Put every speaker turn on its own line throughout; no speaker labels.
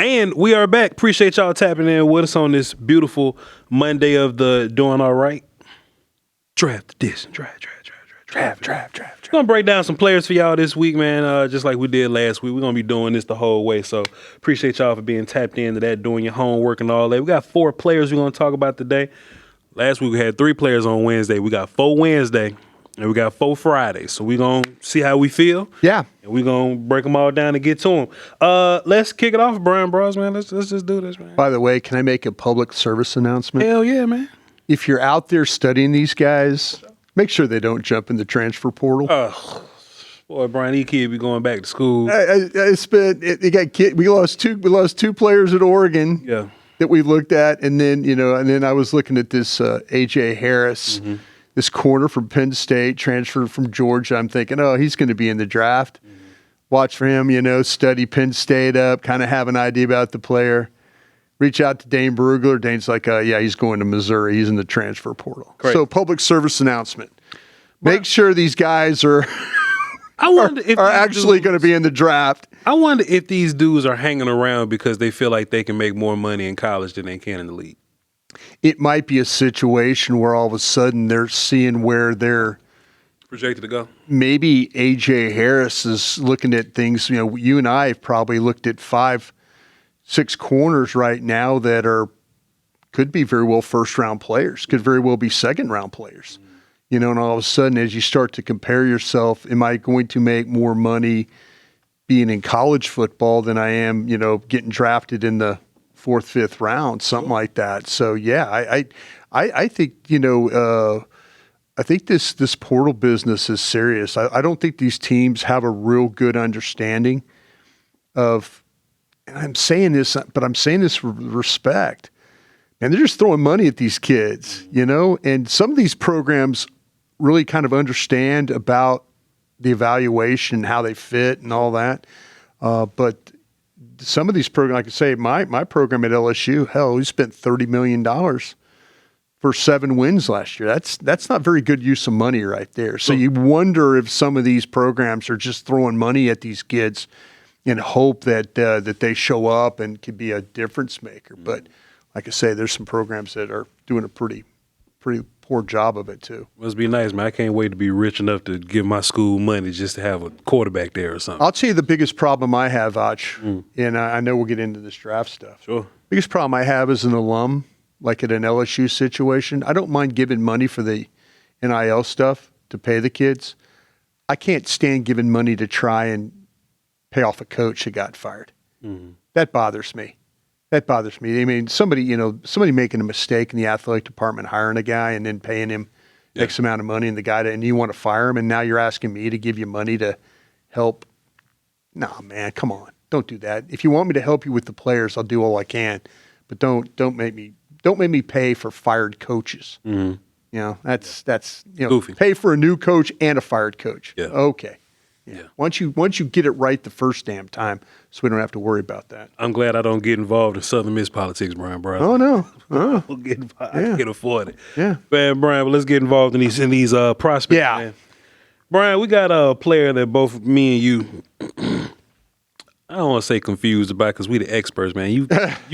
And we are back. Appreciate y'all tapping in with us on this beautiful Monday of the Doing All Right. Draft edition. Draft. We're going to break down some players for y'all this week, man, just like we did last week. We're going to be doing this the whole way, so appreciate y'all for being tapped into that, doing your homework and all that. We got 4 players we're going to talk about today. Last week we had 3 players on Wednesday. We got 4 Wednesday, and we got 4 Friday. So we're going to see how we feel.
Yeah.
And we're going to break them all down and get to them. Let's kick it off, Bryan Broaddus, man. Let's just do this, man.
By the way, can I make a public service announcement?
Hell yeah, man.
If you're out there studying these guys, make sure they don't jump in the transfer portal.
Boy, Brian, these kids be going back to school.
We lost two players at Oregon.
Yeah.
That we looked at, and then I was looking at this AJ Harris, this corner from Penn State, transferred from Georgia. I'm thinking, oh, he's going to be in the draft. Watch for him, study Penn State up, kind of have an idea about the player. Reach out to Dane Brugler. Dane's like, yeah, he's going to Missouri. He's in the transfer portal. Great. So, public service announcement: make sure these guys are actually going to be in the draft.
I wonder if these dudes are hanging around because they feel like they can make more money in college than they can in the league.
It might be a situation where all of a sudden they're seeing where they're
projected to go.
Maybe AJ Harris is looking at things. You and I have probably looked at 5, 6 corners right now that could be very well first-round players, could very well be second-round players. And all of a sudden, as you start to compare yourself, am I going to make more money being in college football than I am, getting drafted in the 4th, 5th round, something like that. So yeah, I think I think this portal business is serious. I don't think these teams have a real good understanding of. And I'm saying this, but I'm saying this with respect. And they're just throwing money at these kids, And some of these programs really kind of understand about the evaluation, how they fit and all that. But some of these programs, like I say, my program at LSU, hell, we spent $30 million for 7 wins last year. That's not very good use of money right there. So you wonder if some of these programs are just throwing money at these kids in hope that they show up and can be a difference maker. But like I say, there's some programs that are doing a pretty poor job of it too.
Must be nice, man. I can't wait to be rich enough to give my school money just to have a quarterback there or something.
I'll tell you the biggest problem I have, Voch, and I know we'll get into this draft stuff.
Sure.
Biggest problem I have as an alum, like at an LSU situation, I don't mind giving money for the NIL stuff to pay the kids. I can't stand giving money to try and pay off a coach that got fired. That bothers me. I mean, somebody making a mistake in the athletic department, hiring a guy and then paying him X amount of money, and you want to fire him, and now you're asking me to give you money to help. No, man, come on, don't do that. If you want me to help you with the players, I'll do all I can, but don't make me pay for fired coaches. That's
goofy.
Pay for a new coach and a fired coach.
Yeah.
Okay. Yeah. Once you get it right the first damn time, so we don't have to worry about that.
I'm glad I don't get involved in Southern Miss politics, Bryan Broaddus.
Oh no,
I can afford it.
Yeah,
man, Bryan. But let's get involved in these prospects.
Yeah,
man. Bryan, we got a player that both me and you. I don't want to say confused about because we the experts, man. You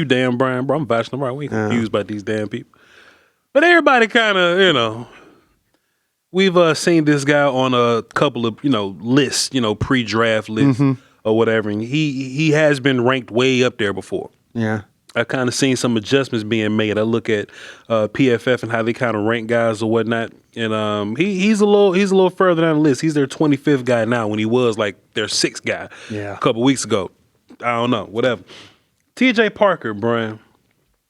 damn Bryan, bro. I'm vouching Bryan. We ain't confused about these damn people. But everybody kind of, we've seen this guy on a couple of, lists, pre-draft lists or whatever. And he has been ranked way up there before.
Yeah.
I kind of seen some adjustments being made. I look at PFF and how they kind of rank guys or whatnot. And he's a little further down the list. He's their 25th guy now when he was like their 6th guy a couple weeks ago. I don't know, whatever. T.J. Parker, Bryan,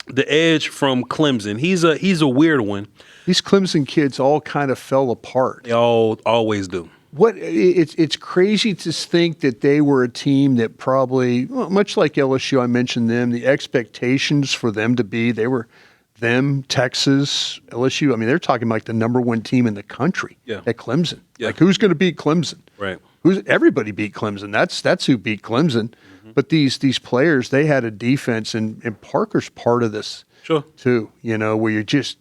the edge from Clemson. He's a weird one.
These Clemson kids all kind of fell apart.
They always do.
It's crazy to think that they were a team that probably, much like LSU, I mentioned them, the expectations for them to be, they were them, Texas, LSU. I mean, they're talking like the number 1 team in the country at Clemson.
Yeah.
Like, who's going to beat Clemson?
Right.
Everybody beat Clemson. That's who beat Clemson. But these players, they had a defense, and Parker's part of this too, where you're just,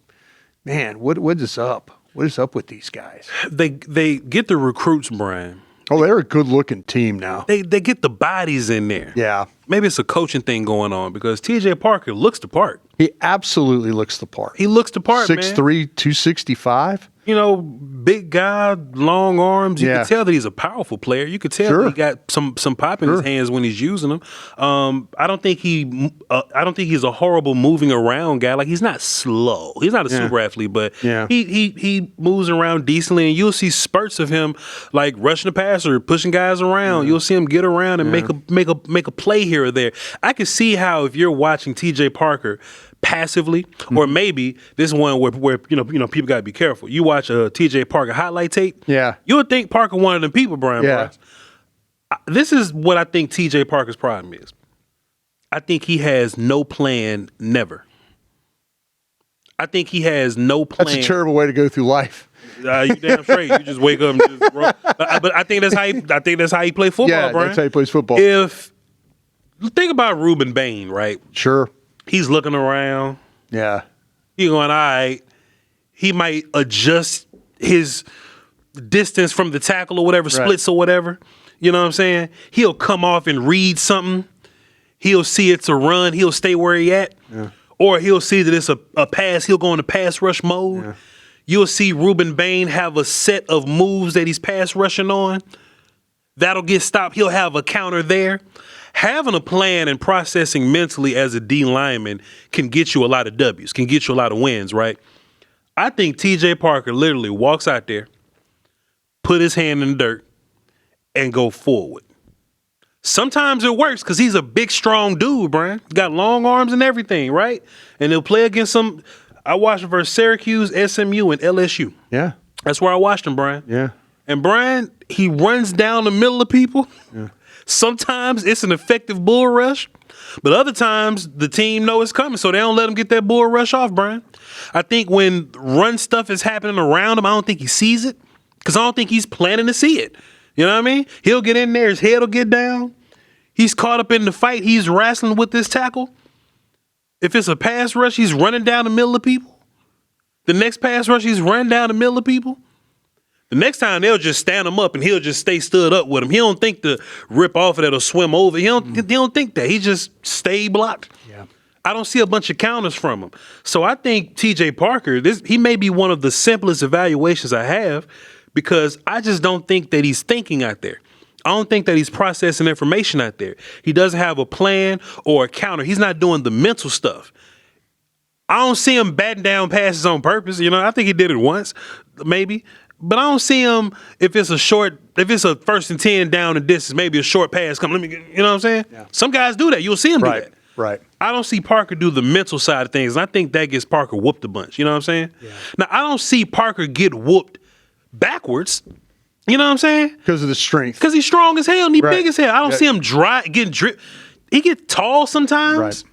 man, what is up? What is up with these guys?
They get the recruits, Bryan,
Oh, they're a good-looking team now.
They get the bodies in there.
Yeah.
Maybe it's a coaching thing going on because T.J. Parker looks the part.
He absolutely looks the part.
He looks the part,
6'3",
man.
265.
You know, big guy, long arms. You can tell that he's a powerful player. You could tell that he got some pop in his hands when he's using them. I don't think he's a horrible moving around guy. Like, he's not slow. He's not a super athlete, but he moves around decently, and you'll see spurts of him like rushing the passer, pushing guys around. You'll see him get around and make a play here or there. I can see how if you're watching T.J. Parker passively, or maybe this one where you know people got to be careful. You watch a T.J. Parker highlight tape, you would think Parker one of them people, Bryan Broaddus. This is what I think T.J. Parker's problem is. I think he has no plan, never. I think he has no plan.
That's a terrible way to go through life.
You damn straight. You just wake up and just roll. But I think that's how he play football, Bryan.
That's how he plays football.
Think about Ruben Bain, right?
Sure.
He's looking around.
Yeah.
He's going, all right. He might adjust his distance from the tackle or whatever, splits or whatever. You know what I'm saying? He'll come off and read something. He'll see it's a run. He'll stay where he at. Yeah. Or he'll see that it's a pass. He'll go into pass rush mode. Yeah. You'll see Ruben Bain have a set of moves that he's pass rushing on. That'll get stopped. He'll have a counter there. Having a plan and processing mentally as a D lineman can get you a lot of W's, can get you a lot of wins, right? I think T.J. Parker literally walks out there, put his hand in the dirt, and go forward. Sometimes it works because he's a big, strong dude, Bryan. Got long arms and everything, right? And he'll play against some. I watched him versus Syracuse, SMU, and LSU.
Yeah.
That's where I watched him, Bryan.
Yeah.
And Bryan, he runs down the middle of people. Yeah. Sometimes it's an effective bull rush, but other times the team know it's coming, so they don't let him get that bull rush off, Bryan. I think when run stuff is happening around him, I don't think he sees it because I don't think he's planning to see it. You know what I mean? He'll get in there, his head will get down. He's caught up in the fight. He's wrestling with this tackle. If it's a pass rush, he's running down the middle of people. The next pass rush, he's running down the middle of people. The next time they'll just stand him up and he'll just stay stood up with him. He don't think to rip off of that or swim over. He don't think that. He just stay blocked. Yeah. I don't see a bunch of counters from him. So I think T.J. Parker, he may be one of the simplest evaluations I have because I just don't think that he's thinking out there. I don't think that he's processing information out there. He doesn't have a plan or a counter. He's not doing the mental stuff. I don't see him batting down passes on purpose. You know, I think he did it once, maybe. But I don't see him if it's a 1st and 10 down the distance, maybe a short pass. You know what I'm saying? Yeah. Some guys do that. You'll see him do that.
Right.
I don't see Parker do the mental side of things. And I think that gets Parker whooped a bunch. You know what I'm saying? Yeah. Now, I don't see Parker get whooped backwards. You know what I'm saying?
Because of the strength.
Because he's strong as hell and he's big as hell. I don't see him getting drip. He get tall sometimes.
Right.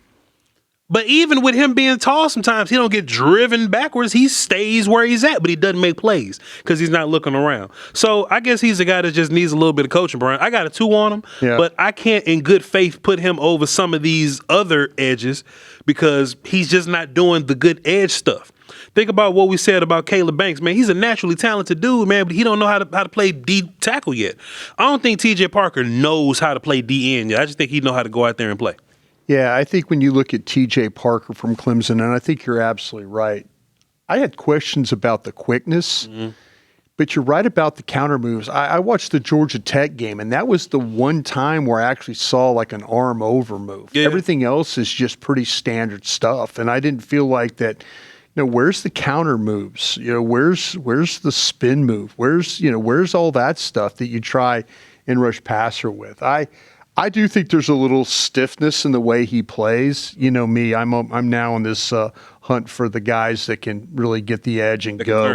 But even with him being tall, sometimes he don't get driven backwards. He stays where he's at, but he doesn't make plays because he's not looking around. So I guess he's a guy that just needs a little bit of coaching, Bryan. I got a 2 on him, but I can't in good faith put him over some of these other edges because he's just not doing the good edge stuff. Think about what we said about Caleb Banks, man. He's a naturally talented dude, man, but he don't know how to play D tackle yet. I don't think T.J. Parker knows how to play D end yet. I just think he know how to go out there and play.
Yeah, I think when you look at T.J. Parker from Clemson, and I think you're absolutely right, I had questions about the quickness, but you're right about the counter moves. I watched the Georgia Tech game, and that was the one time where I actually saw like an arm over move. Yeah. Everything else is just pretty standard stuff, and I didn't feel like that. You know, where's the counter moves? You know, where's the spin move? Where's all that stuff that you try and rush passer with? I do think there's a little stiffness in the way he plays. You know me, I'm now on this hunt for the guys that can really get the edge and go.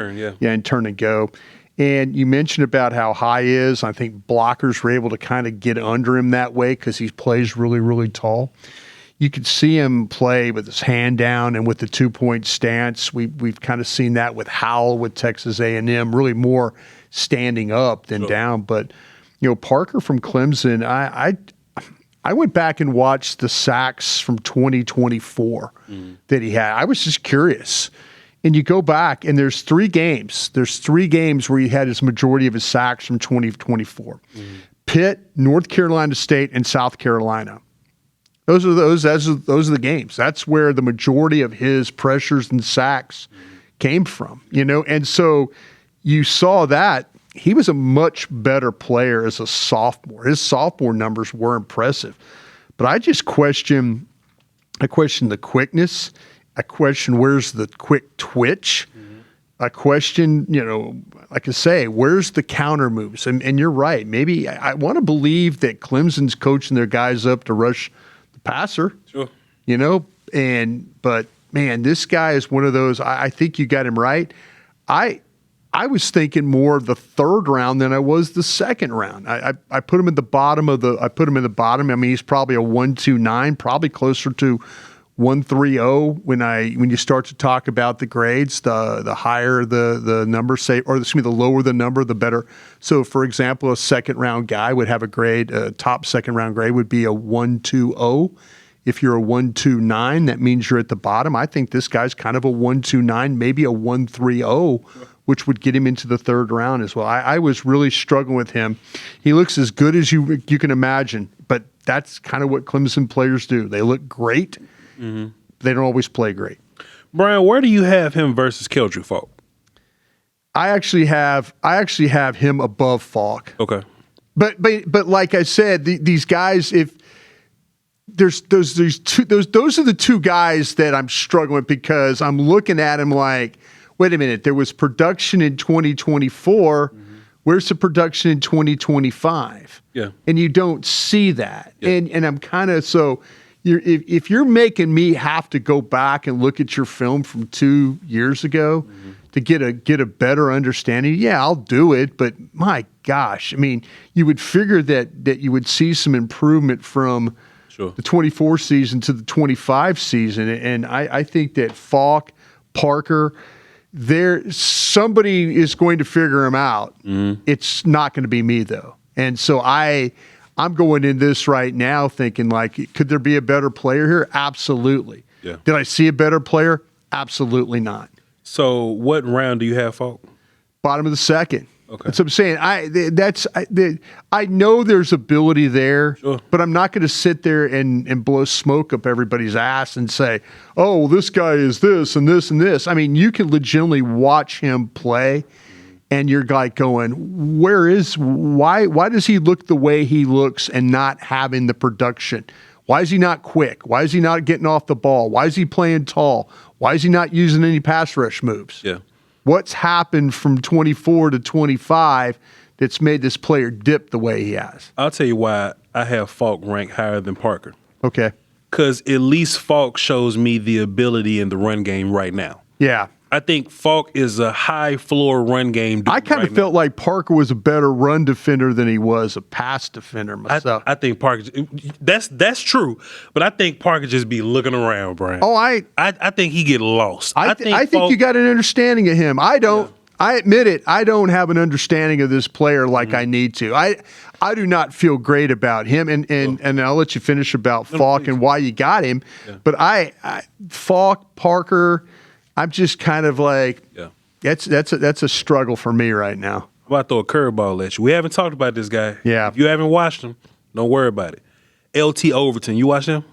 And turn and go. And you mentioned about how high he is. I think blockers were able to kind of get under him that way because he plays really, really tall. You could see him play with his hand down and with the 2-point stance. We've kind of seen that with Howell with Texas A&M, really more standing up than down. But you know, Parker from Clemson, I went back and watched the sacks from 2024 that he had. I was just curious. And you go back, and there's 3 games. There's 3 games where he had his majority of his sacks from 2024. Pitt, North Carolina State, and South Carolina. Those are the games. That's where the majority of his pressures and sacks came from, And so you saw that he was a much better player as a sophomore. His sophomore numbers were impressive, but I question the quickness. I question where's the quick twitch. I question, like I say, where's the counter moves? And you're right. Maybe I want to believe that Clemson's coaching their guys up to rush the passer.
Sure.
But man, this guy is one of those. I think you got him right. I was thinking more of the 3rd round than I was the 2nd round. I put him at the bottom of the. I put him in the bottom. I mean, he's probably a 129, probably closer to 130 when you start to talk about the grades. The higher the number, the lower the number, the better. So, for example, a 2nd round guy would have a top 2nd round grade would be a 120. If you're a 129, that means you're at the bottom. I think this guy's kind of a 129, maybe a 130, which would get him into the 3rd round as well. I was really struggling with him. He looks as good as you can imagine, but that's kind of what Clemson players do. They look great. They don't always play great.
Bryan, where do you have him versus Keldrick Faulk?
I actually have him above Faulk.
Okay.
But like I said, these guys, if those are the 2 guys that I'm struggling with, because I'm looking at him like, wait a minute, there was production in 2024. Where's the production in 2025? Yeah. And you don't see that. Yeah. And I'm kind of if you're making me have to go back and look at your film from 2 years ago to get a better understanding, yeah, I'll do it. But my gosh, I mean, you would figure that you would see some improvement from the 24 season to the 25 season. And I think that Faulk, Parker, somebody is going to figure him out. It's not going to be me, though. And so I'm going in this right now thinking, like, could there be a better player here? Absolutely. Yeah. Did I see a better player? Absolutely not.
So what round do you have Faulk?
Bottom of the 2nd.
Okay.
That's what I'm saying. I know there's ability there, but I'm not going to sit there and blow smoke up everybody's ass and say, oh, well, this guy is this and this and this. I mean, you can legitimately watch him play, and you're like going, why does he look the way he looks and not having the production? Why is he not quick? Why is he not getting off the ball? Why is he playing tall? Why is he not using any pass rush moves?
Yeah.
What's happened from 24 to 25 that's made this player dip the way he has?
I'll tell you why I have Faulk ranked higher than Parker.
Okay.
Because at least Faulk shows me the ability in the run game right now.
Yeah.
I think Faulk is a high floor run game dude.
I kind of felt like Parker was a better run defender than he was a pass defender myself.
I think Parker, that's true, but I think Parker just be looking around, Bryan.
Oh, I
think he get lost.
I think you got an understanding of him. I don't. Yeah. I admit it. I don't have an understanding of this player like I need to. I do not feel great about him, and I'll let you finish about Faulk and why you got him. Yeah. But Faulk, Parker, I'm just kind of like, that's a struggle for me right now.
I'm about to throw a curveball at you. We haven't talked about this guy.
Yeah.
If you haven't watched him, don't worry about it. LT Overton, you watch him?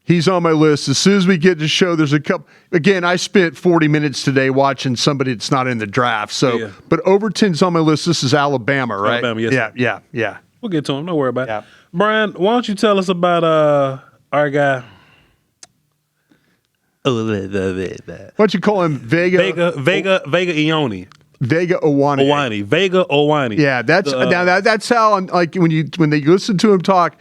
He's on my list. As soon as we get to show, there's a couple. Again, I spent 40 minutes today watching somebody that's not in the draft. So, But Overton's on my list. This is Alabama, right?
Alabama, yes.
Yeah.
We'll get to him. Don't worry about it. Bryan, why don't you tell us about our guy?
Why don't you call him Vega
Ioane?
Vega Ioane.
Vega Ioane.
Yeah, that's how, like, when they listen to him talk,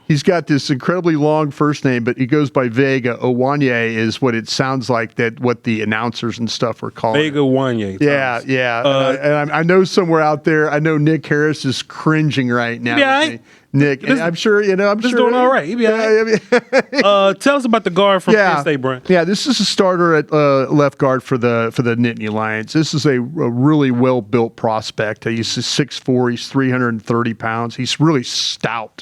he's got this incredibly long first name, but he goes by Vega. Ioane is what it sounds like, what the announcers and stuff are calling
Vega Ioane.
Yeah. And I know somewhere out there, I know Nick Harris is cringing right now.
Yeah,
Nick, and I'm sure,
He's doing all right. He'll be all right. Tell us about the guard from Penn State, Bryan.
Yeah, this is a starter at left guard for the Nittany Lions. This is a really well-built prospect. He's 6'4", he's 330 pounds. He's really stout.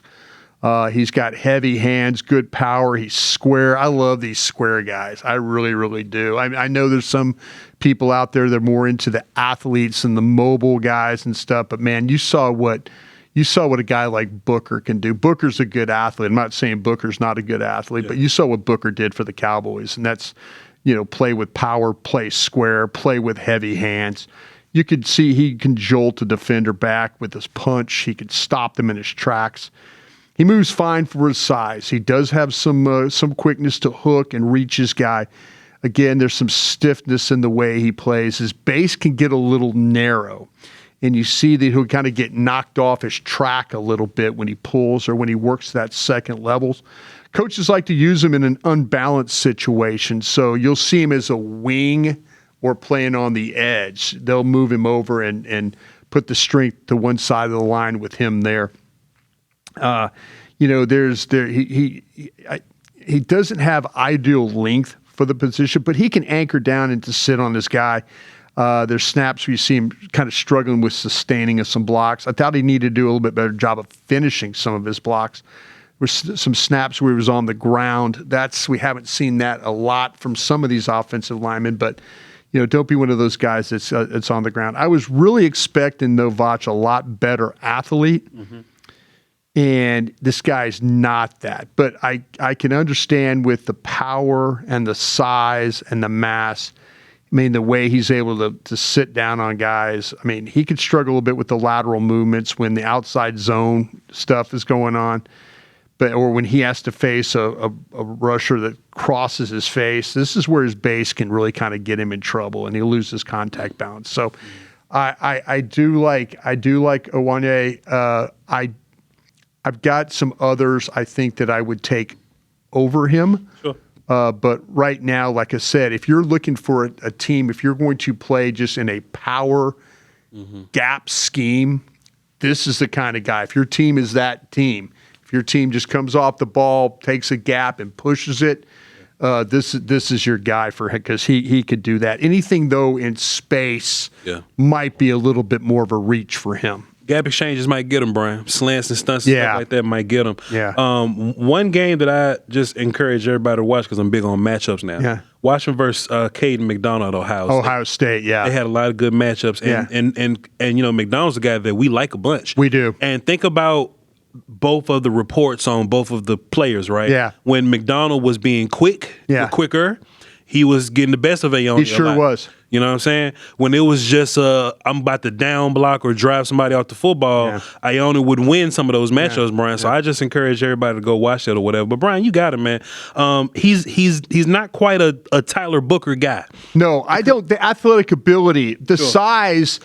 He's got heavy hands, good power. He's square. I love these square guys. I really, really do. I know there's some people out there that are more into the athletes and the mobile guys and stuff, but man, you saw what a guy like Booker can do. Booker's a good athlete. I'm not saying Booker's not a good athlete, but you saw what Booker did for the Cowboys, and that's, play with power, play square, play with heavy hands. You could see he can jolt a defender back with his punch. He could stop them in his tracks. He moves fine for his size. He does have some quickness to hook and reach his guy. Again, there's some stiffness in the way he plays. His base can get a little narrow, and you see that he'll kind of get knocked off his track a little bit when he pulls or when he works that second levels. Coaches like to use him in an unbalanced situation, so you'll see him as a wing or playing on the edge. They'll move him over and put the strength to one side of the line with him there. He doesn't have ideal length for the position, but he can anchor down and to sit on this guy. There's snaps where you see him kind of struggling with sustaining of some blocks. I thought he needed to do a little bit better job of finishing some of his blocks. There were some snaps where he was on the ground. We haven't seen that a lot from some of these offensive linemen, but don't be one of those guys that's on the ground. I was really expecting, though, Voch, a lot better athlete. Mm-hmm. And this guy's not that. But I can understand with the power and the size and the mass, the way he's able to sit down on guys. He could struggle a bit with the lateral movements when the outside zone stuff is going on. Or when he has to face a rusher that crosses his face. This is where his base can really kind of get him in trouble, and he'll lose his contact balance. So I do like Ioane. I've got some others I think that I would take over him.
Sure.
But right now, like I said, if you're looking for a team, if you're going to play just in a power gap scheme, this is the kind of guy. If your team is that team, if your team just comes off the ball, takes a gap and pushes it, this is your guy for him because he could do that. Anything, though, in space might be a little bit more of a reach for him.
Gap exchanges might get him, Brian. Slants and stunts and stuff like that might get him.
Yeah.
One game that I just encourage everybody to watch because I'm big on matchups now.
Yeah.
Washington versus Caden McDonald, Ohio
State, yeah.
They had a lot of good matchups. And McDonald's a guy that we like a bunch.
We do.
And think about both of the reports on both of the players, right?
Yeah.
When McDonald was being quicker, he was getting the best of Ioane.
He sure was.
You know what I'm saying? When it was just I'm about to down block or drive somebody off the football, Ioane would win some of those matchups, Brian. So I just encourage everybody to go watch that or whatever. But Brian, you got it, man. He's not quite a Tyler Booker guy.
No, I don't. The athletic ability, the size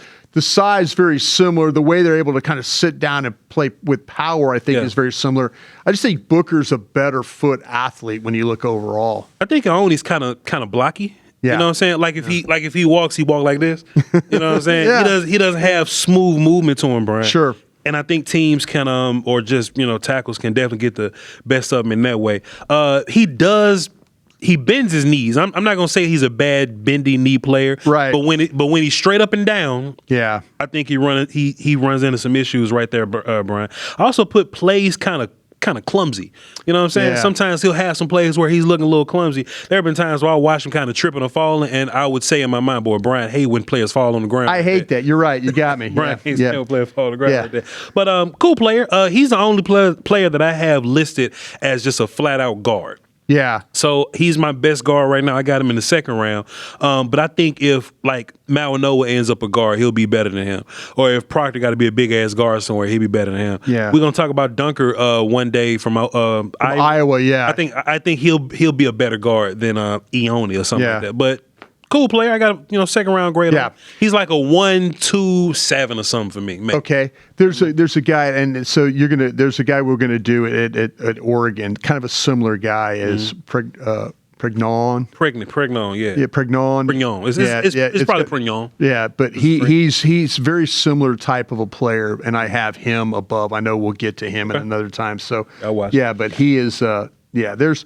very similar. The way they're able to kind of sit down and play with power, I think, is very similar. I just think Booker's a better foot athlete when you look overall.
I think Ioane's kind of blocky.
Yeah.
You know what I'm saying? Like if he walks, he walk like this. You know what I'm saying? He doesn't have smooth movement to him, Brian.
Sure.
And I think teams can or just tackles can definitely get the best of him in that way. He bends his knees. I'm not gonna say he's a bad bendy knee player,
right?
But when he's straight up and down, I think he runs into some issues right there, Brian. I also put plays kind of clumsy. You know what I'm saying?
Yeah.
Sometimes he'll have some plays where he's looking a little clumsy. There have been times where I watch him kind of tripping or falling, and I would say in my mind, boy, Brian hate when players fall on the ground.
I hate that. You're right. You got me.
Brian hates when players fall on the ground like that. But cool player. He's the only player that I have listed as just a flat out guard.
Yeah.
So he's my best guard right now. I got him in the second round. But I think if Malinoa ends up a guard, he'll be better than him. Or if Proctor got to be a big ass guard somewhere, he'll be better than him.
Yeah.
We're gonna talk about Dunker one day from
Iowa. Yeah.
I think he'll be a better guard than Ioane or something like that. But cool player. I got second round grade.
Yeah.
He's like a 1-2-7 or something for me. Maybe.
Okay. There's a guy, and so there's a guy we're gonna do at Oregon, kind of a similar guy as Pregnon.
Pregnon, yeah.
Yeah, Pregnon.
It's probably Pregnon.
Yeah, but he's very similar type of a player, and I have him above. I know we'll get to him at another time. So
I'll watch.
Yeah, but he is. There's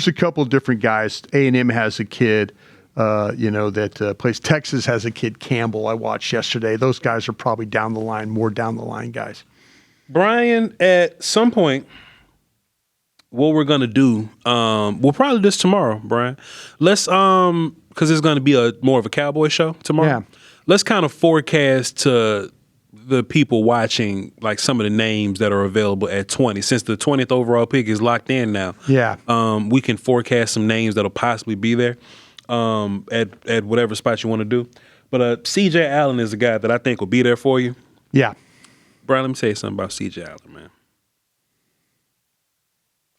a couple of different guys. A&M has a kid. That plays. Texas has a kid, Campbell, I watched yesterday. Those guys are probably more down the line guys.
Brian, at some point, what we're gonna do, we'll probably do this tomorrow, Brian. Let's because it's gonna be more of a Cowboy show tomorrow.
Yeah.
Let's kind of forecast to the people watching like some of the names that are available at 20. Since the 20th overall pick is locked in now.
Yeah.
We can forecast some names that'll possibly be there at whatever spot you want to do. But CJ Allen is a guy that I think will be there for you.
Yeah.
Brian, let me tell you something about CJ Allen, man.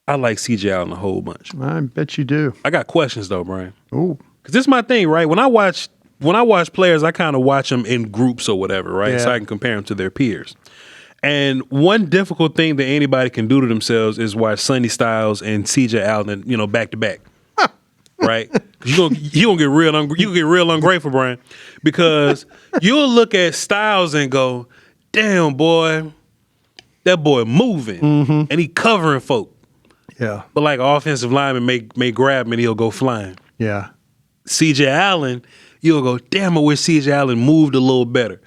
I like CJ Allen a whole bunch.
I bet you do.
I got questions though, Brian.
Ooh.
Because this is my thing, right? When I watch players, I kind of watch them in groups or whatever, right?
Yeah.
So I can compare them to their peers. And one difficult thing that anybody can do to themselves is watch Sonny Styles and CJ Allen, back to back. Right? You gonna get real ungrateful, Brian, because you'll look at Styles and go, "Damn, boy, that boy moving and he covering folk."
Yeah.
But like offensive lineman may grab him and he'll go flying.
Yeah.
CJ Allen, you'll go, "Damn, I wish CJ Allen moved a little better."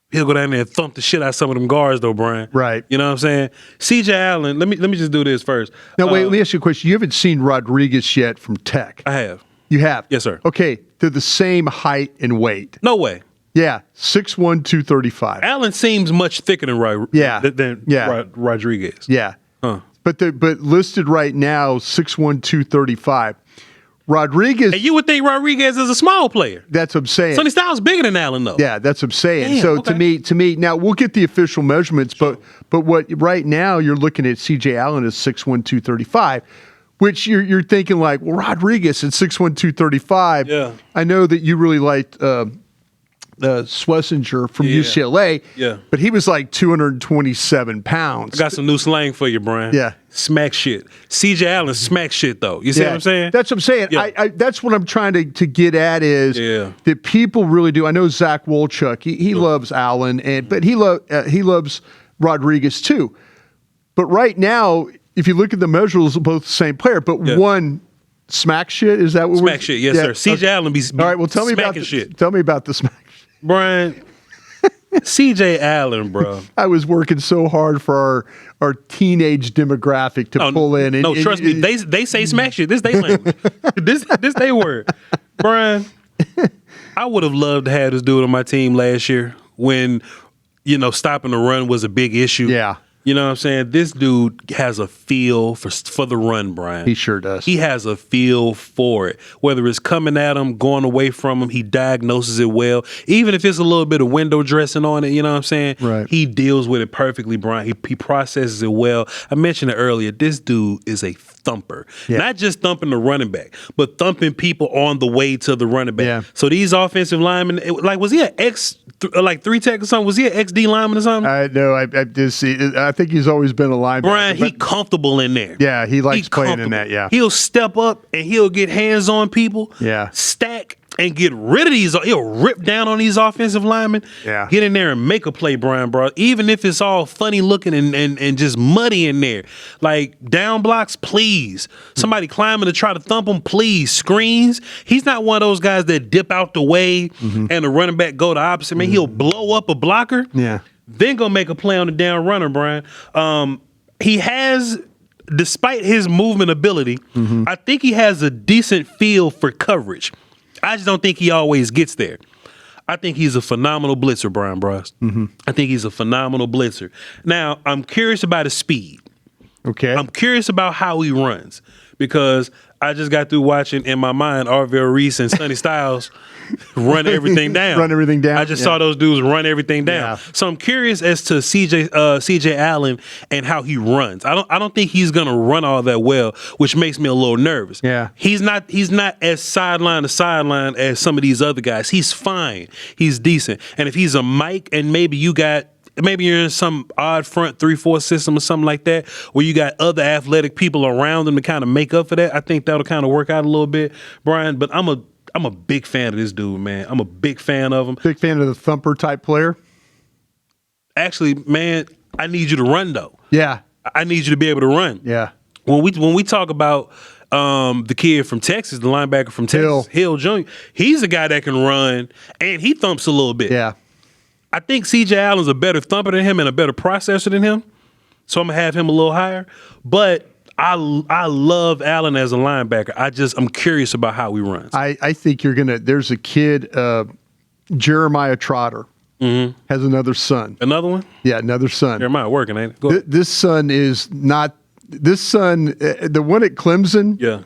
He'll go down there and thump the shit out of some of them guards, though, Brian.
Right.
You know what I'm saying? CJ Allen, let me just do this first.
Now, wait, let me ask you a question. You haven't seen Rodriguez yet from Tech.
I have.
You have?
Yes, sir.
Okay. They're the same height and weight.
No way.
Yeah. 6'1", 235.
Allen seems much thicker than Rodriguez.
Yeah.
Huh.
But listed right now, 6'1", 235. Rodriguez.
And you would think Rodriguez is a small player.
That's what I'm saying.
Sonny Styles bigger than Allen, though.
Yeah, that's what I'm saying.
Damn,
so
okay.
to me, now we'll get the official measurements, but what right now you're looking at CJ Allen is 6'1", 235, which you're thinking like, well, Rodriguez at 6'1", 235.
Yeah.
I know that you really liked Schlesinger from UCLA.
Yeah.
But he was like 227 pounds.
I got some new slang for you, Brian.
Yeah.
Smack shit. CJ Allen smack shit, though. You see what I'm saying?
That's what I'm saying.
Yeah.
That's what I'm trying to get at is that people really do. I know Zach Wolchuk, he loves Allen, but he loves Rodriguez too. But right now, if you look at the measurables, both the same player, but one smack shit. Is that what
smack shit? Yes, sir. CJ Allen be
all right. Well, tell me about
shit.
Tell me about the smack shit.
Brian, CJ Allen, bro.
I was working so hard for our teenage demographic to pull in.
And, trust me, they say smack shit. This they language. this they word. Brian, I would have loved to have this dude on my team last year when, stopping the run was a big issue.
Yeah.
You know what I'm saying? This dude has a feel for the run, Brian.
He sure does.
He has a feel for it. Whether it's coming at him, going away from him, he diagnoses it well. Even if it's a little bit of window dressing on it, you know what I'm saying?
Right.
He deals with it perfectly, Brian. He processes it well. I mentioned it earlier. This dude is a thumper.
Yeah.
Not just thumping the running back, but thumping people on the way to the running back.
Yeah.
So these offensive linemen, was he an three tech or something? Was he an XD lineman or something?
I know. I just see. I think he's always been a linebacker.
Brian, he comfortable in there.
Yeah, he likes playing in that. Yeah,
he'll step up and he'll get hands on people.
Yeah,
stack and get rid of these. He'll rip down on these offensive linemen.
Yeah,
get in there and make a play, Brian, bro. Even if it's all funny looking and just muddy in there, like down blocks, please. Somebody climbing to try to thump him, please. Screens. He's not one of those guys that dip out the way and the running back go the opposite. Man, he'll blow up a blocker.
Yeah.
Then go make a play on the down runner, Brian. He has, despite his movement ability, I think he has a decent feel for coverage. I just don't think he always gets there. I think he's a phenomenal blitzer, Bryan Broaddus. I think he's a phenomenal blitzer. Now, I'm curious about his speed.
Okay.
I'm curious about how he runs because I just got through watching in my mind Arvell Reese and Sonny Styles run everything down.
Run everything down.
I just saw those dudes run everything down.
Yeah.
So I'm curious as to CJ Allen and how he runs. I don't think he's gonna run all that well, which makes me a little nervous.
Yeah.
He's not as sideline to sideline as some of these other guys. He's fine. He's decent. And if he's a Mike and maybe you're in some odd front 3-4 system or something like that, where you got other athletic people around him to kind of make up for that. I think that'll kind of work out a little bit, Brian. But I'm a big fan of this dude, man. I'm a big fan of him.
Big fan of the thumper type player.
Actually, man, I need you to run though.
Yeah,
I need you to be able to run.
yeah.
When we talk about the kid from Texas, the linebacker from Texas, Hill Jr., he's a guy that can run and he thumps a little bit.
Yeah.
I think CJ Allen's a better thumper than him and a better processor than him. So I'm going to have him a little higher. But I love Allen as a linebacker. I'm curious about how he runs.
I think you're gonna. There's a kid, Jeremiah Trotter, has another son.
Another one?
Yeah, another son.
Jeremiah working, ain't it? Go ahead.
This son is not. This son, the one at Clemson.
Yeah.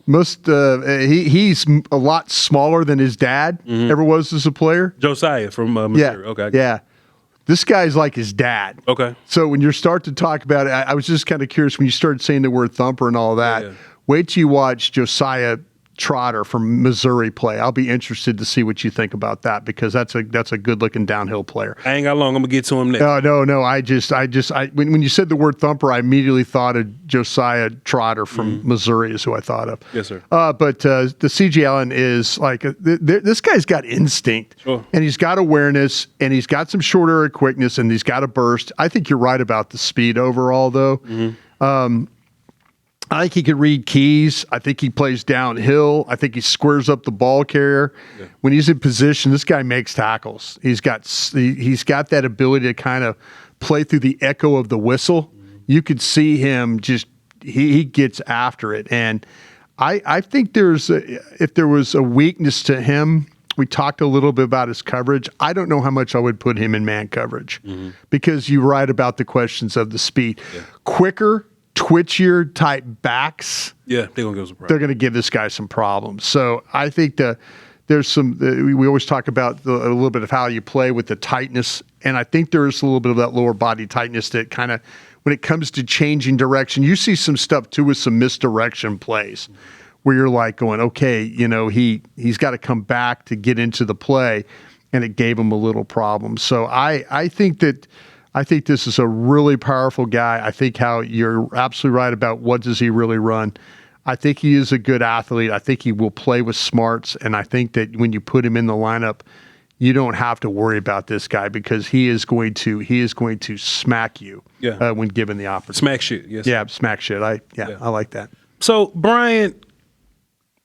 He's a lot smaller than his dad ever was as a player.
Josiah from Missouri. Okay.
Yeah. This guy's like his dad.
Okay.
So when you start to talk about it, I was just kind of curious when you started saying the word thumper and all that.
Yeah.
Wait till you watch Josiah Trotter from Missouri play. I'll be interested to see what you think about that because that's a good looking downhill player.
I ain't got long. I'm gonna get to him next.
No. When you said the word thumper, I immediately thought of Josiah Trotter from Missouri is who I thought of.
Yes, sir.
But the C.J. Allen is like this guy's got instinct, and he's got awareness, and he's got some short area quickness, and he's got a burst. I think you're right about the speed overall, though. I think he could read keys. I think he plays downhill. I think he squares up the ball carrier. Yeah. When he's in position, this guy makes tackles. He's got that ability to kind of play through the echo of the whistle. You could see him just he gets after it. And I think if there was a weakness to him, we talked a little bit about his coverage. I don't know how much I would put him in man coverage because you're right about the questions of the speed. Yeah. Quicker, twitchier type backs.
Yeah, they're going to give some problems.
They're going to give this guy some problems. So I think there's some. We always talk about a little bit of how you play with the tightness, and I think there's a little bit of that lower body tightness that kind of, when it comes to changing direction, you see some stuff too with some misdirection plays, where you're like going, okay, he's got to come back to get into the play, and it gave him a little problem. So I think this is a really powerful guy. I think how you're absolutely right about what does he really run. I think he is a good athlete. I think he will play with smarts, and I think that when you put him in the lineup, you don't have to worry about this guy because he is going to smack you when given the opportunity.
Smack shit, yes.
Yeah, smack shit. I like that.
So Bryan,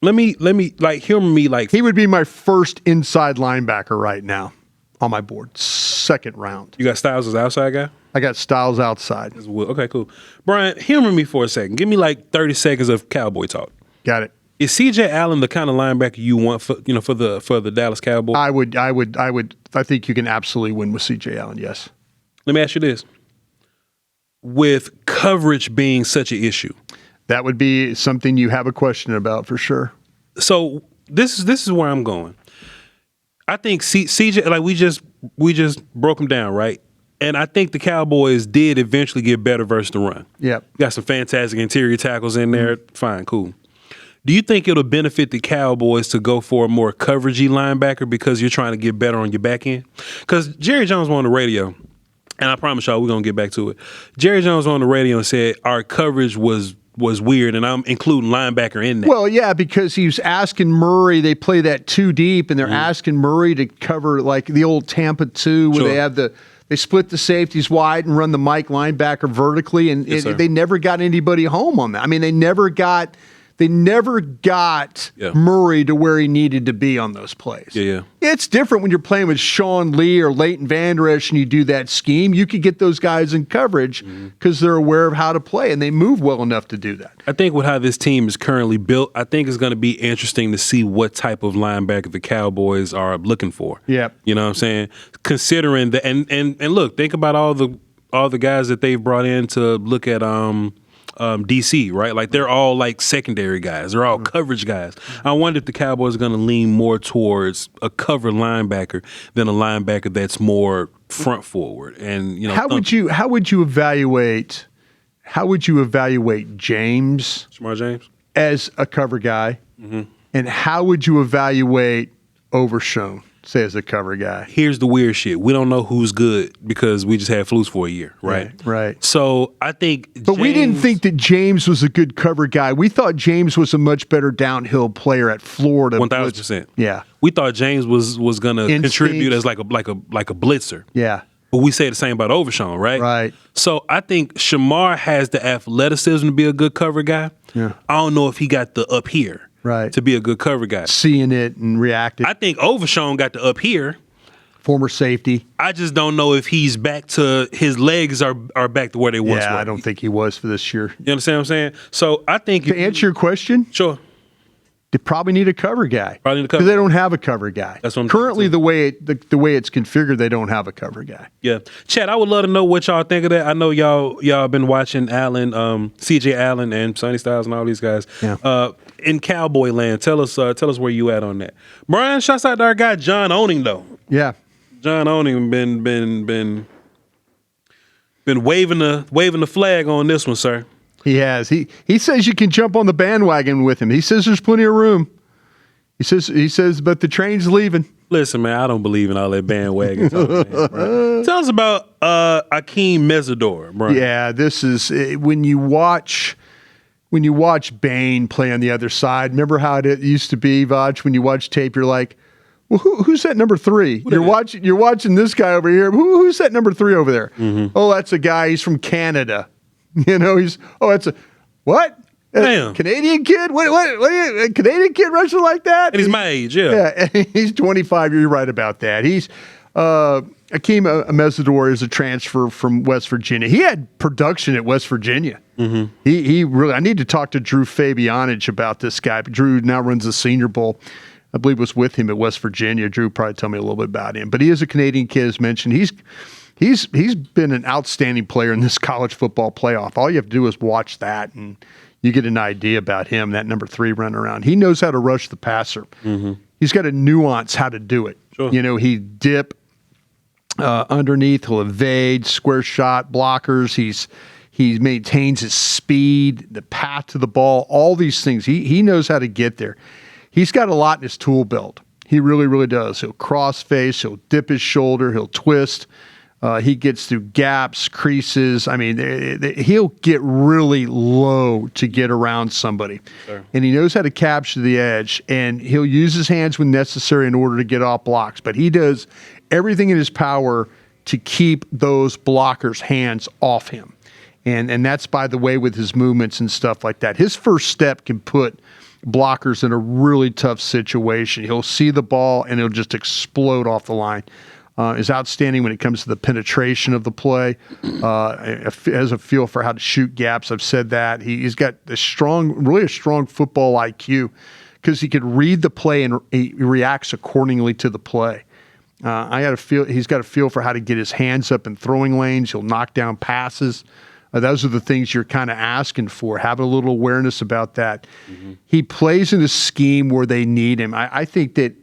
let me like humor me like
he would be my first inside linebacker right now on my board, second round.
You got Styles as outside guy?
I got Styles outside.
Okay, cool. Bryan, humor me for a second. Give me like 30 seconds of Cowboy talk.
Got it.
Is C.J. Allen the kind of linebacker you want for the Dallas Cowboys?
I think you can absolutely win with C.J. Allen. Yes.
Let me ask you this: with coverage being such an issue,
that would be something you have a question about for sure.
So this is where I'm going. I think CJ, like we just broke him down, right? And I think the Cowboys did eventually get better versus the run.
Yep.
Got some fantastic interior tackles in there. Fine, cool. Do you think it'll benefit the Cowboys to go for a more coveragey linebacker because you're trying to get better on your back end? Because Jerry Jones was on the radio, and I promise y'all we're going to get back to it. Jerry Jones was on the radio and said our coverage was weird, and I'm including linebacker in that.
Well, yeah, because he was asking Murray, they play that too deep, and they're asking Murray to cover like the old Tampa 2 where they have they split the safeties wide and run the Mike linebacker vertically, and they never got anybody home on that. I mean, they never got Murray to where he needed to be on those plays.
Yeah.
It's different when you're playing with Sean Lee or Leighton Vander Esch and you do that scheme. You could get those guys in coverage because they're aware of how to play and they move well enough to do that.
I think with how this team is currently built, I think it's going to be interesting to see what type of linebacker the Cowboys are looking for.
Yeah.
You know what I'm saying? Considering the and look, think about all the guys that they've brought in to look at DC, right? Like they're all like secondary guys. They're all coverage guys. I wonder if the Cowboys are going to lean more towards a cover linebacker than a linebacker that's more front forward. And
how would you evaluate James?
Shamar James
as a cover guy, and how would you evaluate Overton? Say as a cover guy.
Here's the weird shit. We don't know who's good because we just had Flus for a year, right?
Right.
So I think
we didn't think that James was a good cover guy. We thought James was a much better downhill player at Florida.
1,000%.
Yeah.
We thought James was going to contribute as like a blitzer.
Yeah.
But we say the same about Overton, right?
Right.
So I think Shamar has the athleticism to be a good cover guy.
Yeah.
I don't know if he got the up here.
Right.
To be a good cover guy.
Seeing it and reacting.
I think Overton got the up here.
former safety.
I just don't know if he's back to his legs are back to where they once were.
I don't think he was for this year.
You understand what I'm saying? So I think
to answer your question,
sure.
They probably need a cover guy.
Probably need a cover.
Because they don't have a cover guy.
That's what I'm
currently the way it's configured. They don't have a cover guy.
Yeah, Chad, I would love to know what y'all think of that. I know y'all been watching Allen, C.J. Allen, and Sonny Styles and all these guys.
Yeah.
In Cowboy land, tell us where you at on that. Brian, shouts out to our guy John Owning though.
Yeah,
John Owning been waving the flag on this one, sir.
He has. He says you can jump on the bandwagon with him. He says there's plenty of room. He says, but the train's leaving.
Listen, man, I don't believe in all that bandwagon talk, man. Tell us about Akheem Mesidor, Brian.
Yeah, this is when you watch Bane play on the other side. Remember how it used to be, Voch? When you watch tape, you're like, well, who's that number 3? You're watching this guy over here. Who's that number 3 over there? Mm-hmm. Oh, that's a guy. He's from Canada. You know, that's a what?
Damn.
Canadian kid? What a Canadian kid rushing like that?
And he's my age, yeah.
Yeah, he's 25. You're right about that. He's Akheem Mesidor is a transfer from West Virginia. He had production at West Virginia. Mm-hmm. He really. I need to talk to Drew Fabianich about this guy. Drew now runs the Senior Bowl. I believe was with him at West Virginia. Drew probably tell me a little bit about him. But he is a Canadian kid, as mentioned. He's been an outstanding player in this college football playoff. All you have to do is watch that, and you get an idea about him, that number 3 running around. He knows how to rush the passer. Mm-hmm. He's got a nuance how to do it.
Sure.
You know, he dip underneath, he'll evade, square shot, blockers. He maintains his speed, the path to the ball, all these things. He knows how to get there. He's got a lot in his tool belt. He really, really does. He'll cross face, he'll dip his shoulder, he'll twist. He gets through gaps, creases. I mean, he'll get really low to get around somebody. Sure. And he knows how to capture the edge, and he'll use his hands when necessary in order to get off blocks. But he does everything in his power to keep those blockers' hands off him. And that's, by the way, with his movements and stuff like that. His first step can put blockers in a really tough situation. He'll see the ball, and he'll just explode off the line. Is outstanding when it comes to the penetration of the play. Has a feel for how to shoot gaps. I've said that. He's got a strong football IQ because he could read the play and he reacts accordingly to the play. He's got a feel for how to get his hands up in throwing lanes. He'll knock down passes. Those are the things you're kind of asking for. Have a little awareness about that. Mm-hmm. He plays in a scheme where they need him. I think that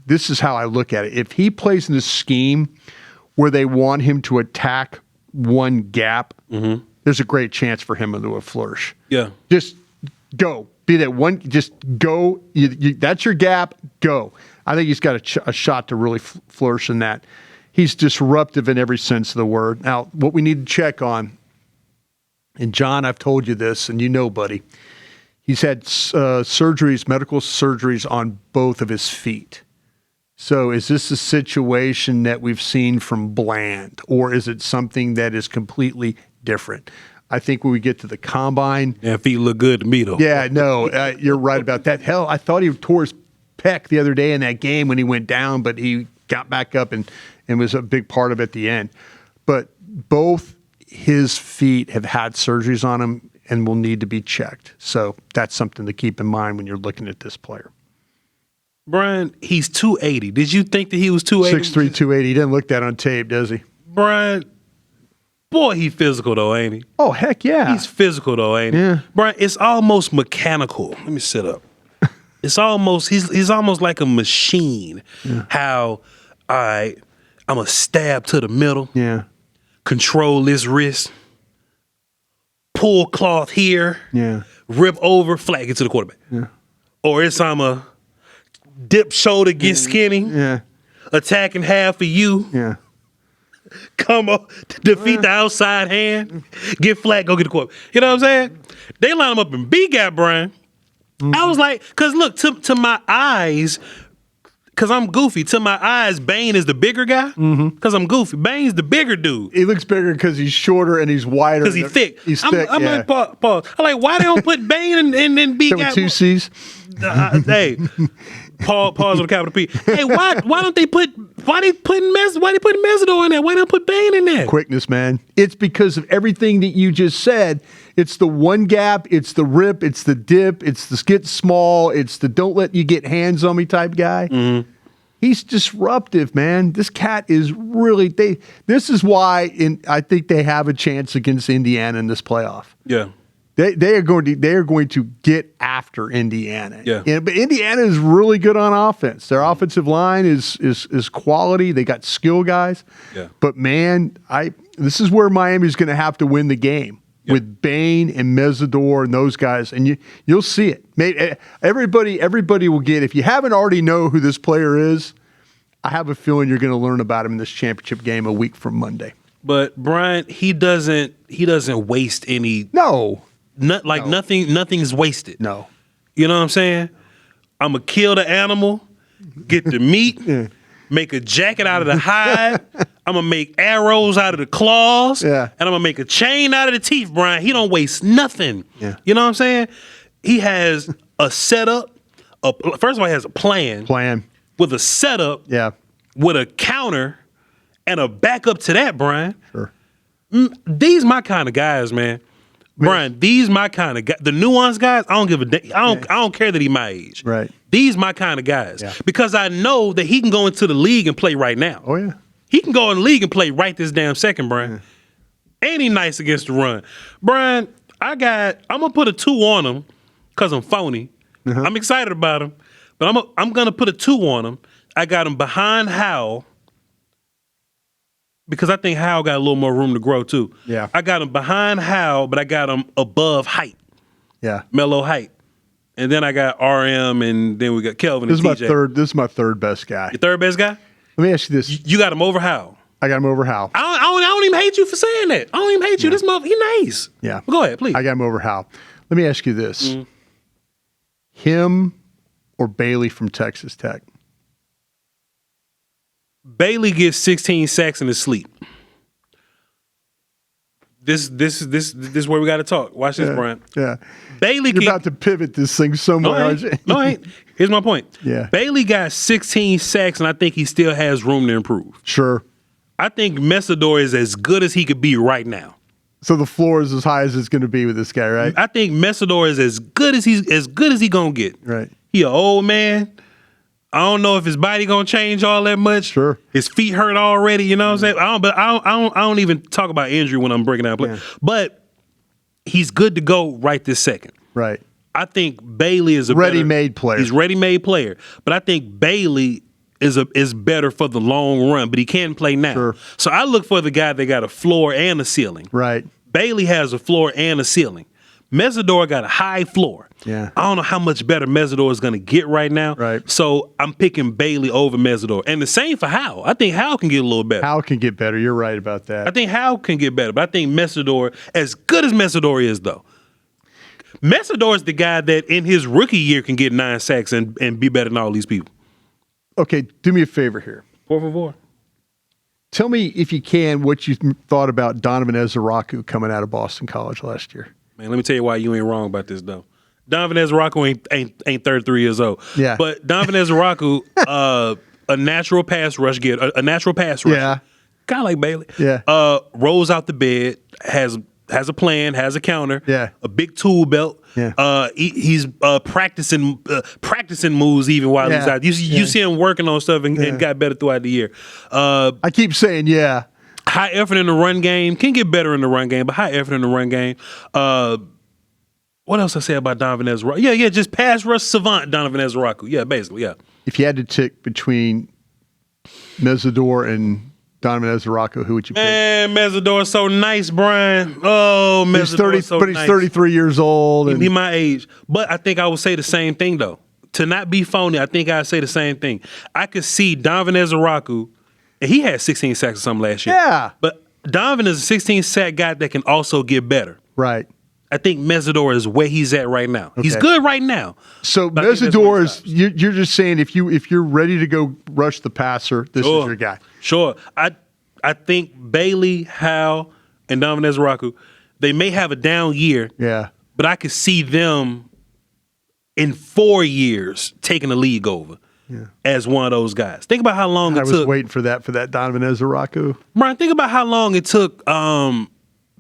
this is how I look at it. If he plays in a scheme where they want him to attack one gap, mm-hmm. there's a great chance for him to do a flourish.
Yeah.
Just go. Be that one. Just go. That's your gap. Go. I think he's got a shot to really flourish in that. He's disruptive in every sense of the word. Now, what we need to check on, and John, I've told you this, and you know, buddy, he's had medical surgeries on both of his feet. So is this a situation that we've seen from Bland, or is it something that is completely different? I think when we get to the combine.
Yeah, feet look good to me, though.
Yeah, no, you're right about that. Hell, I thought he tore his pec the other day in that game when he went down, but he got back up and was a big part of it at the end. But both his feet have had surgeries on them and will need to be checked. So that's something to keep in mind when you're looking at this player.
Brian, he's 280. Did you think that he was 280?
6'3", 280. He didn't look that on tape, does he?
Brian, boy, he physical though, ain't he?
Oh, heck yeah.
He's physical though, ain't he?
Yeah.
Brian, it's almost mechanical. Let me sit up. It's almost, he's almost like a machine. Yeah. How, all right, I'm a stab to the middle.
Yeah.
Control this wrist. Pull cloth here.
Yeah.
Rip over, flag it to the quarterback.
Yeah.
Or it's I'm a dip shoulder, get skinny.
Yeah.
Attacking half of you.
Yeah.
Come up, defeat the outside hand. Get flat, go get the quarterback. You know what I'm saying? They line him up in B gap, Brian. Mm-hmm. I was like, because look, to my eyes, because I'm goofy, to my eyes, Bane is the bigger guy. Because I'm goofy. Bane's the bigger dude.
He looks bigger because he's shorter and he's wider.
Because he's thick.
He's thick,
I'm like, pause. I'm like, why they don't put Bane and B gap?
With 2 C's?
Hey, Pause with a capital P. Hey, why they putting Mesidor in there? Why don't put Bane in there?
Quickness, man. It's because of everything that you just said. It's the one gap, it's the rip, it's the dip, it's the get small, it's the don't let you get hands on me type guy. Mm-hmm. He's disruptive, man. This cat is really this is why I think they have a chance against Indiana in this playoff.
Yeah.
They are going to get after Indiana.
Yeah.
But Indiana is really good on offense. Their offensive line is quality. They got skill guys.
Yeah.
But man, this is where Miami's going to have to win the game with Bane and Mesidor and those guys, and you'll see it. Everybody will get. If you haven't already know who this player is, I have a feeling you're going to learn about him in this championship game a week from Monday.
But Brian, he doesn't waste any.
No.
Nothing's wasted.
No.
You know what I'm saying? I'm going to kill the animal, get the meat, make a jacket out of the hide. I'm going to make arrows out of the claws.
Yeah.
And I'm going to make a chain out of the teeth, Brian. He don't waste nothing.
Yeah.
You know what I'm saying? He has a setup. First of all, he has a plan. With a setup.
Yeah.
With a counter and a backup to that, Brian.
Sure.
These my kind of guys, man. Brian, these my kind of guys. The nuanced guys, I don't give a damn. I don't care that he my age.
Right.
These my kind of guys. Yeah. Because I know that he can go into the league and play right now.
Oh, yeah.
He can go in the league and play right this damn second, Brian. Yeah. Ain't he nice against the run? Brian, I'm going to put a 2 on him because I'm phony. Uh-huh. I'm excited about him. But I'm going to put a 2 on him. I got him behind Howell. Because I think Howell got a little more room to grow, too.
Yeah.
I got him behind Howell, but I got him above height.
Yeah.
Mellow height. And then I got RM, and then we got Kelvin and TJ.
This is my third best guy.
Your third best guy?
Let me ask you this.
You got him over Howell.
I got him over Howell.
I don't even hate you for saying that. I don't even hate you. This mother, he nice.
Yeah.
Well, go ahead, please.
I got him over Howell. Let me ask you this. Him or Bailey from Texas Tech?
Bailey gets 16 sacks in his sleep. This is where we got to talk. Watch this, Brian.
Yeah.
Bailey
You're about to pivot this thing somewhere, aren't you?
No, I ain't. Here's my point.
Yeah.
Bailey got 16 sacks, and I think he still has room to improve.
Sure.
I think Mesidor is as good as he could be right now.
So the floor is as high as it's going to be with this guy, right?
I think Mesidor is as good as he gonna get.
Right.
He an old man. I don't know if his body gonna change all that much.
Sure.
His feet hurt already. You know what I'm saying? I don't even talk about injury when I'm breaking down play. Yeah. But he's good to go right this second.
Right.
I think Bailey is a
ready-made player.
He's ready-made player. But I think Bailey is better for the long run. But he can play now.
Sure.
So I look for the guy that got a floor and a ceiling.
Right.
Bailey has a floor and a ceiling. Mesidor got a high floor.
Yeah.
I don't know how much better Mesidor is going to get right now.
Right.
So I'm picking Bailey over Mesidor. And the same for Howell. I think Howell can get a little better.
Howell can get better. You're right about that.
I think Howell can get better. But I think Mesidor, as good as Mesidor is, though, Mesidor is the guy that in his rookie year can get 9 sacks and be better than all these people.
Okay, do me a favor here.
Por favor.
Tell me, if you can, what you thought about Donovan Ezaraku coming out of Boston College last year.
Man, let me tell you why you ain't wrong about this, though. Donovan Ezaraku ain't 33 years old.
Yeah.
But Donovan Ezaraku, a natural pass rush getter, a natural pass rush.
Yeah.
Kind of like Bailey.
Yeah.
Rolls out the bed, has a plan, has a counter.
Yeah.
A big tool belt.
Yeah.
He's practicing moves even while he's out. You see him working on stuff and got better throughout the year.
I keep saying, yeah.
High effort in the run game. Can get better in the run game, but high effort in the run game. What else I say about Donovan Ezaraku? Yeah, just pass rush savant Donovan Ezaraku. Yeah, basically, yeah.
If you had to tick between Mesidor and Donovan Ezaraku, who would you pick?
Man, Mesidor's so nice, Brian. Oh, Mesidor's so nice.
But he's 33 years old. And
he's my age. But I think I would say the same thing, though. To not be phony, I think I'd say the same thing. I could see Donovan Ezaraku, and he had 16 sacks or something last year.
Yeah.
But Donovan is a 16-sack guy that can also get better.
Right.
I think Mesidor is where he's at right now. Okay. He's good right now.
So Mesidor is you're just saying if you're ready to go rush the passer, this is your guy.
Sure. I think Bailey, Howell, and Donovan Ezaraku, they may have a down year.
Yeah.
But I could see them in 4 years taking the league over. as one of those guys. Think about how long it took.
I was waiting for that Donovan Ezeraku.
Brian, think about how long it took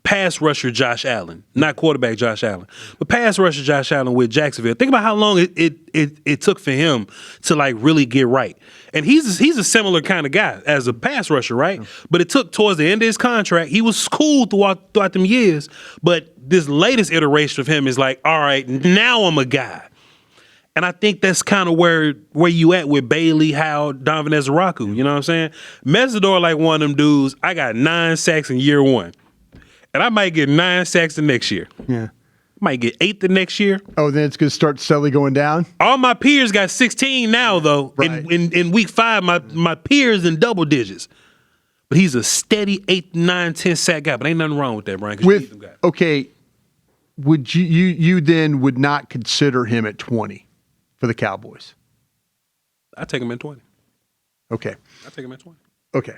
pass rusher Josh Allen, not quarterback Josh Allen, but pass rusher Josh Allen with Jacksonville. Think about how long it took for him to like really get right. And he's a similar kind of guy as a pass rusher, right? But it took towards the end of his contract. He was cool throughout them years, but this latest iteration of him is like, all right, now I'm a guy. And I think that's kind of where you at with Bailey, Howard, Donovan Ezeraku. You know what I'm saying? Mesidor like one of them dudes. I got 9 sacks in year 1. And I might get 9 sacks the next year.
Yeah.
Might get 8 the next year.
Oh, then it's going to start steadily going down?
All my peers got 16 now, though. Right. In week 5, my peers in double digits. But he's a steady 8, 9, 10 sack guy. But ain't nothing wrong with that, Brian.
Okay, would you then would not consider him at 20 for the Cowboys?
I take him at 20.
Okay.
I take him at 20.
Okay.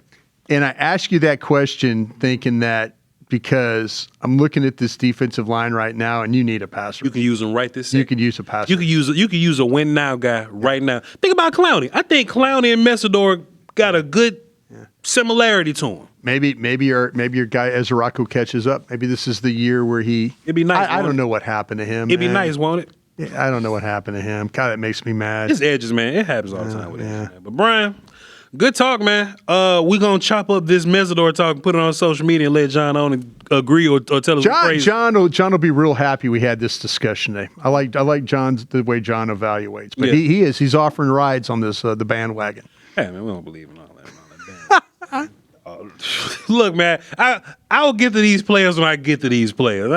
And I ask you that question thinking that because I'm looking at this defensive line right now, and you need a passer.
You can use him right this second.
You could use a passer.
You could use a win now guy right now. Think about Clowney. I think Clowney and Mesidor got a good similarity to him.
Maybe your guy Ezeraku catches up. Maybe this is the year where he.
It'd be nice.
I don't know what happened to him.
It'd be nice, won't it?
Yeah, I don't know what happened to him. God, that makes me mad.
It's edges, man. It happens all the time with edges, man. But Brian, good talk, man. We're going to chop up this Mesidor talk and put it on social media and let John on and agree or tell us crazy.
John will be real happy we had this discussion today. I like the way John evaluates. But he's offering rides on this the bandwagon.
Hey, man, we don't believe in all that. Look, man, I'll get to these players when I get to these players.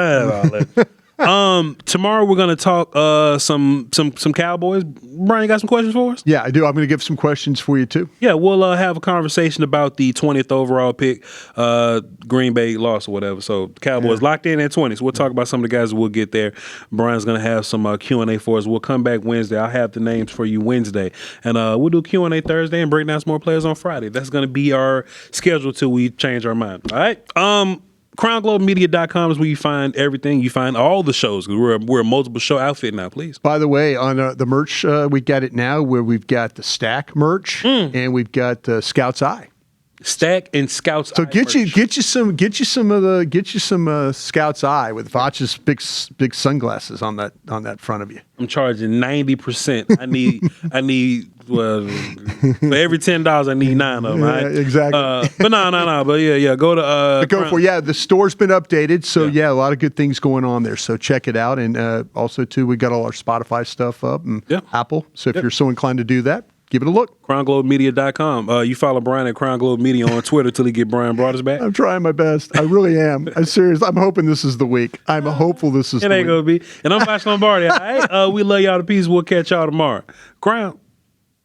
Tomorrow we're gonna talk some Cowboys. Brian, you got some questions for us?
Yeah, I do. I'm gonna give some questions for you too.
Yeah, we'll have a conversation about the 20th overall pick. Green Bay lost or whatever. So the Cowboys locked in at 20. So we'll talk about some of the guys that we'll get there. Brian's gonna have some Q&A for us. We'll come back Wednesday. I'll have the names for you Wednesday, and we'll do Q&A Thursday and break down some more players on Friday. That's gonna be our schedule till we change our mind. All right. CrownGlobeMedia.com is where you find everything. You find all the shows. We're a multiple show outfit now, please.
By the way, on the merch, we got it now where we've got the Stack merch and we've got Scout's Eye.
Stack and Scout's Eye.
So get you some Scout's Eye with Voch's big sunglasses on that front of you.
I'm charging 90%. I need well, for every $10 I need 9 of them.
Yeah,
right?
Exactly.
But no. But yeah. Go to
the store's been updated, so a lot of good things going on there. So check it out, and also too, we got all our Spotify stuff up and Apple. So if you're so inclined to do that, give it a look.
CrownGlobeMedia.com. You follow Brian at Crown Globe Media on Twitter till he get Bryan Broaddus back.
I'm trying my best. I really am. I'm serious. I'm hoping this is the week. I'm hopeful this is the week.
It ain't going to be. And I'm Voch Lombardi. All right? We love y'all to pieces. We'll catch y'all tomorrow. Crown.